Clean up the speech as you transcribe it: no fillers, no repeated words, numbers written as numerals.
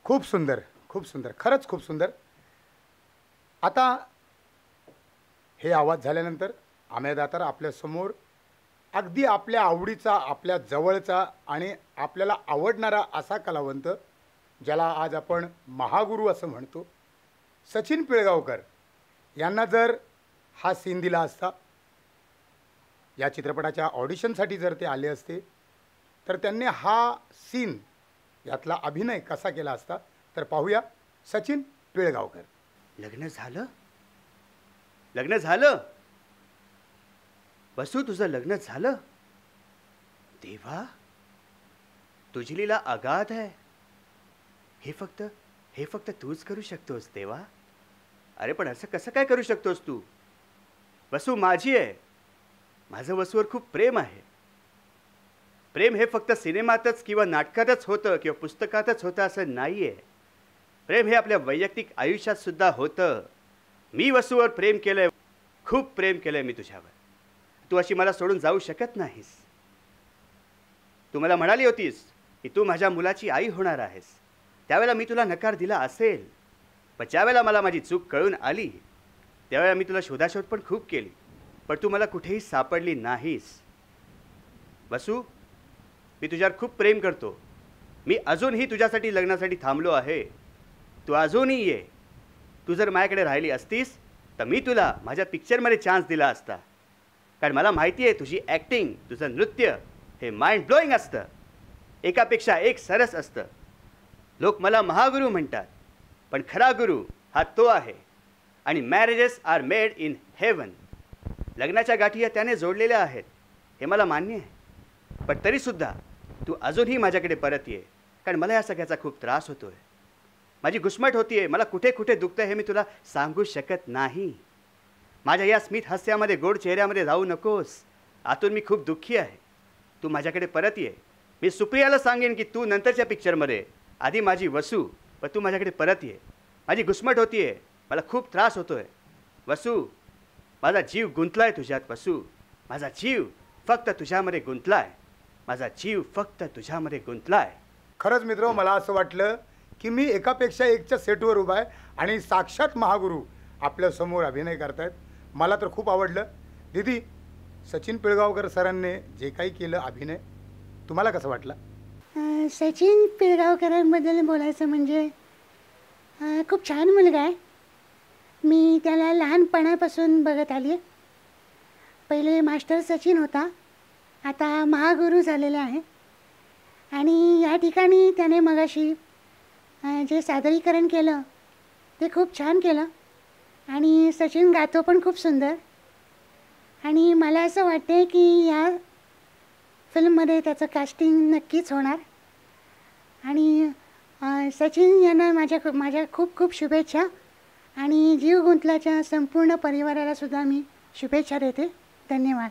खूप सुंदर, खूप सुंदर, खरंच खूप सुंदर. आता हे आवाज झाल्यानंतर अमेय दातार आपल्यासमोर अगदी आपल्या आवडीचा, आपल्या जवळचा आणि आपल्याला आवडणारा असा कलावंत, ज्याला आज आपण महागुरू असं म्हणतो, सचिन पिळगावकर यांना जर हा सीन दिला असता, या चित्रपटाच्या ऑडिशनसाठी जर ते आले असते, तर त्यांनी हा सीन यातला अभिनय कसा केला असता, तर पाहूया. सचिन पिळगावकर. लग्न झालं? लग्न झालं? वसू, तुझं लग्न झालं? देवा, तुझी लीला अगाध आहे. हे फक्त तूच करू शकतोस देवा. अरे पण असं कसं काय करू शकतोस तू? वसू माझी आहे. माझं वसूवर खूप प्रेम आहे. प्रेम हे फक्त सिनेमातच किंवा नाटकातच होतं किंवा पुस्तकातच होतं असं नाही आहे. प्रेम हे आपल्या वैयक्तिक आयुष्यात सुद्धा होतं. मी वसूवर प्रेम केलंय, खूप प्रेम केलंय मी तुझ्यावर. तू अशी मला सोडून जाऊ शकत नाहीस. तू मला म्हणाली होतीस की तू माझ्या मुलाची आई होणार आहेस. त्यावेळेला मी तुला नकार दिला असेल, पण ज्यावेळेला मला माझी चूक कळून आली त्यावेळेला मी तुला शोधाशोध पण खूप केली, पण तू मला कुठेही सापडली नाहीस. वसू, मी तुझ्यावर खूप प्रेम करतो. मी अजूनही तुझ्यासाठी लग्नासाठी थांबलो आहे. तू अजूनही ये. तू जर माझ्याकडे राहिली असतीस तर मी तुला माझ्या पिक्चरमध्ये चान्स दिला असता. कारण मला माहिती आहे तुझी ॲक्टिंग, तुझं नृत्य हे माइंड ब्लोईंग असतं, एकापेक्षा एक सरस असतं. लोक मला महागुरू म्हणतात, पण खरा गुरु हा तो आहे. आणि marriages are made in heaven. लग्नाच्या गाठी या त्याने जोडलेल्या आहेत, हे मला मान्य आहे. पण तरीसुद्धा तू अजूनही माझ्याकडे परत ये, कारण मला या सगळ्याचा खूप त्रास होतो आहे. माझी घुसमट होती आहे. मला कुठे कुठे दुखतं हे मी तुला सांगू शकत नाही. माझ्या या स्मित हास्यामध्ये, गोड चेहऱ्यामध्ये जाऊ नकोस. आतून मी खूप दुःखी आहे. तू माझ्याकडे परत ये. मी सुप्रियाला सांगेन की तू नंतरच्या पिक्चरमध्ये, आधी माझी वसू, पण तू माझ्याकडे परत ये. माझी घुसमट होती आहे, मला खूप त्रास होतो आहे. वसू, माझा जीव गुंतलाय तुझ्यात. वसू, माझा जीव फक्त तुझ्यामध्ये गुंतलाय. माझा जीव फक्त तुझ्यामध्ये गुंतलाय. खरंच मित्र, मला असं वाटलं की मी एकापेक्षा एकच्या सेटवर उभा आहे आणि साक्षात महागुरू आपल्यासमोर अभिनय करतायत. मला तर खूप आवडलं. दीदी, सचिन पिळगावकर सरांनी जे काही केलं अभिनय, तुम्हाला कसं वाटलं? सचिन पिळगावकरांबद्दल बोलायचं म्हणजे खूप छान मुलगा आहे. मी त्याला लहानपणापासून बघत आली आहे. पहिले मास्टर सचिन होता, आता महागुरू झालेला आहे. आणि या ठिकाणी त्याने मगाशी जे सादरीकरण केलं ते खूप छान केलं. आणि सचिन गातो पण खूप सुंदर. आणि मला असं वाटते की या फिल्ममध्ये त्याचं कास्टिंग नक्कीच होणार. आणि सचिन यांना माझ्या खूप खूप शुभेच्छा. आणि जीव गुंतलाच्या संपूर्ण परिवाराला सुद्धा मी शुभेच्छा देते. धन्यवाद.